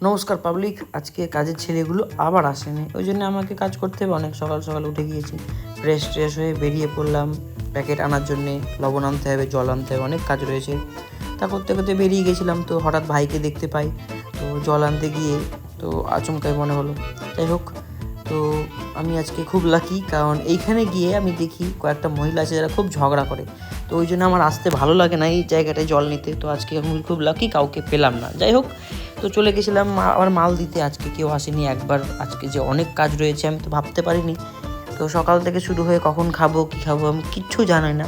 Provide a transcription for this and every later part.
নমস্কার পাবলিক। আজকে কাজের ছেলেগুলো আবার আসেনি, ওই জন্য আমাকে কাজ করতে হবে। অনেক সকাল সকাল উঠে গিয়েছি, ফ্রেশ হয়ে বেরিয়ে পড়লাম প্যাকেট আনার জন্যে। লবণ আনতে হবে, জল আনতে হবে, অনেক কাজ রয়েছে। তা করতে করতে বেরিয়ে গেছিলাম, তো হঠাৎ ভাইকে দেখতে পাই। তো জল আনতে গিয়ে তো আচমকাই মনে হলো। যাই হোক, তো আমি আজকে খুব লাকি, কারণ এইখানে গিয়ে আমি দেখি কয়েকটা মহিলা আছে যারা খুব ঝগড়া করে। তো ওই জন্য আমার আসতে ভালো লাগে না এই জায়গাটায় জল নিতে। তো আজকে আমি খুব লাকি, কাউকে পেলাম না। যাই হোক, তো চলে গেছিলাম আবার মাল দিতে। আজকে কেউ আসেনি একবার। আজকে যে অনেক কাজ রয়েছে আমি তো ভাবতে পারিনি। তো সকাল থেকে শুরু হয়ে কখন খাবো কী খাবো আমি কিচ্ছু জানি না।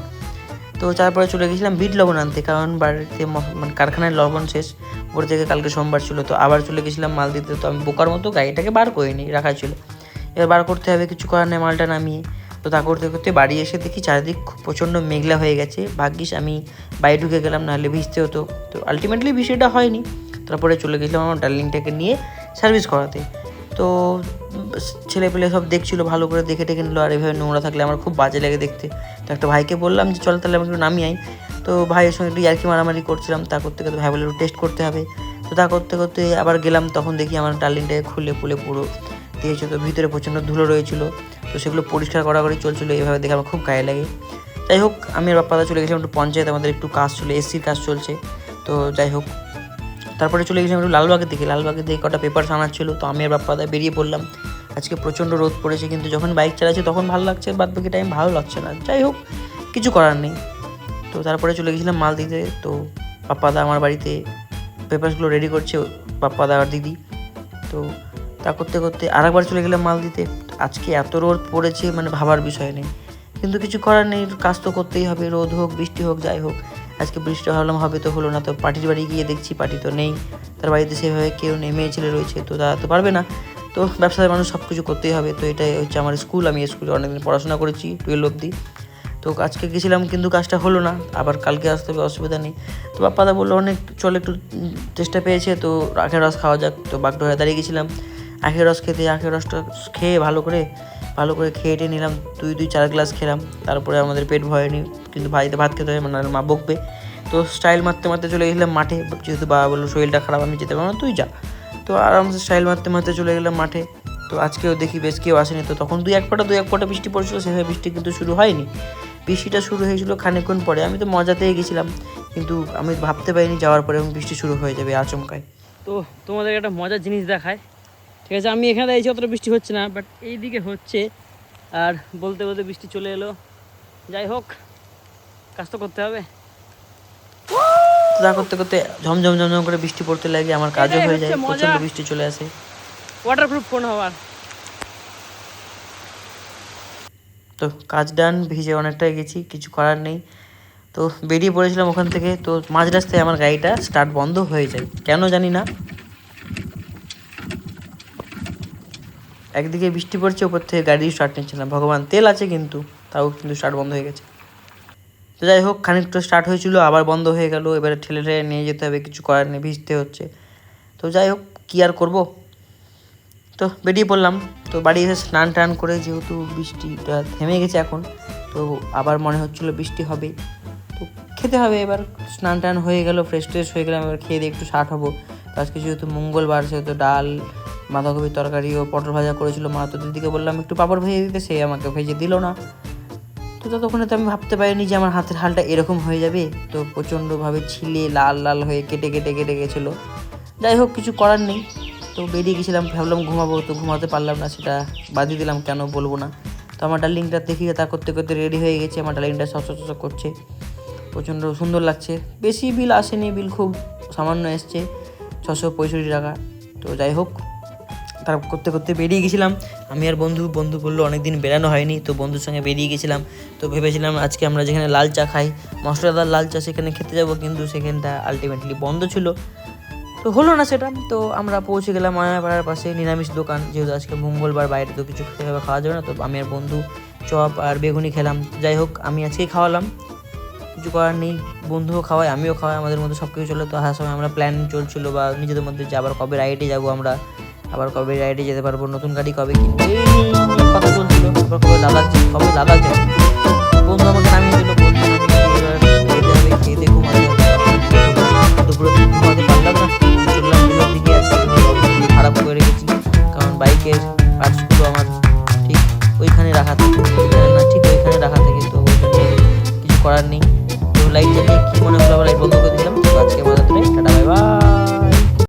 তো তারপরে চলে গেছিলাম বিট লবণ আনতে, কারণ বাড়িতে মানে কারখানায় লবণ শেষ। ওপর থেকে কালকে সোমবার ছিল, তো আবার চলে গেছিলাম মাল দিতে। তো আমি বোকার মতো গাড়িটাকে বার করিনি, রাখা ছিল। এবার বার করতে হবে, কিছু করার নেই, মালটা নামিয়ে। তো তা করতে করতে বাড়ি এসে দেখি চারিদিক প্রচণ্ড মেঘলা হয়ে গেছে। ভাগ্যিস আমি বাড়ি ঢুকে গেলাম, নাহলে ভিজতে হতো। তো আলটিমেটলি বিষয়টা হয়নি। তারপরে চলে গেছিলাম আমার ডার্লিংটাকে নিয়ে সার্ভিস করাতে। তো ছেলে পেলে সব দেখছিল, ভালো করে দেখে টেকে নিল। আর এভাবে নোংরা থাকলে আমার খুব বাজে লাগে দেখতে। তো একটা ভাইকে বললাম যে চল তাহলে আমি একটু নামিয়ে আই। তো ভাইয়ের সঙ্গে একটু ইয়ার্কি মারামারি করছিলাম। তা করতে করতে ভাই বলে একটু টেস্ট করতে হবে। তো তা করতে করতে আবার গেলাম, তখন দেখি আমার ডার্লিংটাকে খুলে পুরো দিয়েছে। তো ভিতরে প্রচণ্ড ধুলো রয়েছিল, তো সেগুলো পরিষ্কার করা চলছিলো। এইভাবে দেখে আমার খুব গায়ে লাগে। যাই হোক, আমি আর বাপ্পাদা চলে গেছিলাম একটু পঞ্চায়েত, আমাদের একটু কাজ ছিল, এসির কাজ চলছে। তো যাই হোক, তারপরে চলে গেছিলাম একটু লালবাগের দিকে কটা পেপার আনার ছিল। তো আমি আর বাপ্পাদা বেরিয়ে পড়লাম। আজকে প্রচণ্ড রোদ পড়েছে, কিন্তু যখন বাইক চালাচ্ছি তখন ভালো লাগছে, বাদ বাকি টাইম ভালো লাগছে না। যাই হোক, কিছু করার নেই। তো তারপরে চলে গেছিলাম মাল দিতে। তো বাপ্পাদা আমার বাড়িতে পেপারসগুলো রেডি করছে, বাপ্পাদা আর দিদি। তো তা করতে করতে আরেকবার চলে গেলাম মাল দিতে। আজকে এত রোদ পড়েছে, মানে ভাবার বিষয় নেই, কিন্তু কিছু করার নেই, কাজ তো করতেই হবে। রোদ হোক বৃষ্টি হোক যাই হোক। আজকে বৃষ্টি ভাবলাম হবে, তো হলো না। তো পার্টির বাড়ি গিয়ে দেখছি পার্টি তো নেই, তার বাড়িতে সেভাবে কেউ নেই, মেয়ে ছেলে রয়েছে, তো তারা তো পারবে না। তো ব্যবসার মানুষ সব কিছু করতেই হবে। তো এটাই হচ্ছে আমার স্কুল। আমি স্কুলে অনেকদিন পড়াশোনা করেছি, 12 অবধি। তো আজকে গেছিলাম, কিন্তু কাজটা হলো না। আবার কালকে আসতে হবে, অসুবিধা নেই। তো বাপ্পাদা বললো অনেক চল একটু চেষ্টা পেয়েছে, তো আখের রস খাওয়া যাক। তো বাগডোরে দাঁড়িয়ে গেছিলাম আখের রস খেতে। আখের রসটা খেয়ে ভালো করে খেয়ে টেয়ে নিলাম। 4 গ্লাস খেলাম। তারপরে আমাদের পেট ভরেনি, কিন্তু বাড়িতে ভাত খেতে হবে, মানে মা বকবে। তো স্টাইল মারতে চলে গেলাম মাঠে, যেহেতু বাবা বললো শরীরটা খারাপ, আমি যেতে পারবো না, তুই যা। তো আরামসে স্টাইল মারতে চলে গেলাম মাঠে। তো আজকেও দেখি বেশ কেউ আসেনি। তো তখন দুই এক ফোঁটা বৃষ্টি পড়ছিল, সেভাবে বৃষ্টি কিন্তু শুরু হয়নি। বৃষ্টিটা শুরু হয়েছিল খানিকক্ষণ পরে। আমি তো মজাতেই গেছিলাম, কিন্তু আমি ভাবতে পারিনি যাওয়ার পরে এবং বৃষ্টি শুরু হয়ে যাবে আচমকায়। তো তোমাদের একটা মজার জিনিস দেখায়, ঠিক আছে? আমি এখানে দাঁড়িয়েছি, অতটা বৃষ্টি হচ্ছে না, বাট এই দিকে হচ্ছে। আর বলতে বলতে বৃষ্টি চলে এলো। যাই হোক, কাজ তো করতে হবে। তা করতে করতে ঝমঝম করে বৃষ্টি পড়তে লাগে, আমার কাজও হয়ে যায়। প্রচণ্ড বৃষ্টি চলে আসে। ওয়াটারপ্রুফ ফোন হওয়ার তো কাজ ডান, ভিজে অনেকটাই গেছি, কিছু করার নেই। তো বেরিয়ে পড়েছিলাম ওখান থেকে। তো মাঝ রাস্তায় আমার গাড়িটা স্টার্ট বন্ধ হয়ে যায়, কেন জানি না। একদিকে বৃষ্টি পড়ছে, ওপর থেকে গাড়ি স্টার্ট নিচ্ছে না। ভগবান, তেল আছে কিন্তু, তাও কিন্তু স্টার্ট বন্ধ হয়ে গেছে। তো যাই হোক, খানিকটা স্টার্ট হয়েছিল, আবার বন্ধ হয়ে গেল। এবারে ঠেলে নিয়ে যেতে হবে, কিছু করার নেই, ভিজতে হচ্ছে। তো যাই হোক, কী আর করবো। তো বেরিয়ে পড়লাম। তো বাড়ি এসে স্নান টান করে, যেহেতু বৃষ্টিটা থেমে গেছে এখন, তো আবার মনে হচ্ছিলো বৃষ্টি হবে, তো খেতে হবে। এবার স্নান টান হয়ে গেল, ফ্রেশ হয়ে গেলাম। এবার খেয়ে দিয়ে একটু শার্ট হবো। তো আজকে যেহেতু মঙ্গলবার, সেহেতু ডাল, বাঁধাকপির তরকারি ও পটল ভাজা করেছিল মা। তো দিদিকে বললাম একটু পাঁপড় ভেজে দিতে, সে আমাকে ভেজে দিল না। তো ততক্ষণে তো আমি ভাবতে পারিনি যে আমার হাতের হালটা এরকম হয়ে যাবে। তো প্রচণ্ডভাবে ছিলে লাল হয়ে কেটে গেছিলো। যাই হোক, কিছু করার নেই। তো বেরিয়ে গেছিলাম, ভাবলাম ঘুমাবো, তো ঘুমাতে পারলাম না, সেটা বাদিয়ে দিলাম, কেন বলবো না। তো আমার ডার্লিংটা দেখি তা করতে রেডি হয়ে গেছে। আমার ডার্লিংটা চকচক করছে, প্রচণ্ড সুন্দর লাগছে। বেশি বিল আসেনি, বিল খুব সামান্য এসছে, 665 টাকা। তো যাই হোক, তার করতে বেরিয়ে গেছিলাম আমি আর বন্ধু বললো অনেকদিন বেরানো হয়নি, তো বন্ধুর সঙ্গে বেরিয়ে গেছিলাম। তো ভেবেছিলাম আজকে আমরা যেখানে লাল চা খাই, মশলাদার লাল চা, সেখানে খেতে যাব, কিন্তু সেখানটা আলটিমেটলি বন্ধ ছিল। তো হলো না সেটা। তো আমরা পৌঁছে গেলাম মায়াপাড়ার পাশে নিরামিষ দোকান, যেহেতু আজকে মঙ্গলবার, বাইরে তো কিছু খাওয়া যাবে না। তো আমি আর বন্ধু চপ আর বেগুনি খেলাম। যাই হোক, আমি আজকেই খাওয়ালাম, কিছু করার নেই। বন্ধুও খাওয়ায়, আমিও খাওয়াই, আমাদের মধ্যে সব কিছু চলে। তো আসার সময় আমরা প্ল্যান চলছিল বা নিজেদের মধ্যে যে আবার কবে রাইডে যাবো আমরা, আবার কবে রাইডে যেতে পারবো, নতুন গাড়ি কবে কিনবো, এই কথা চলছিল। আবার কবে লাদাখ যাবো। বন্ধু আমাকে নামিয়ে দিল, বলছিল এবার খেতে হবে, খেয়ে দিয়ে ঘুমাতে হবে। দুপুরে ঘুমাতে পারলাম না, চললাম দিকে আজকে। লাইটের পার্টসগুলো আমার ঠিক ওইখানে রাখা থাকে, ওইখানে না ঠিক ওইখানে রাখা থাকে, তো ওই জন্য কিছু করার নেই। তো লাইট জ্বালিয়ে কী মনে হলো আবার লাইট বন্ধ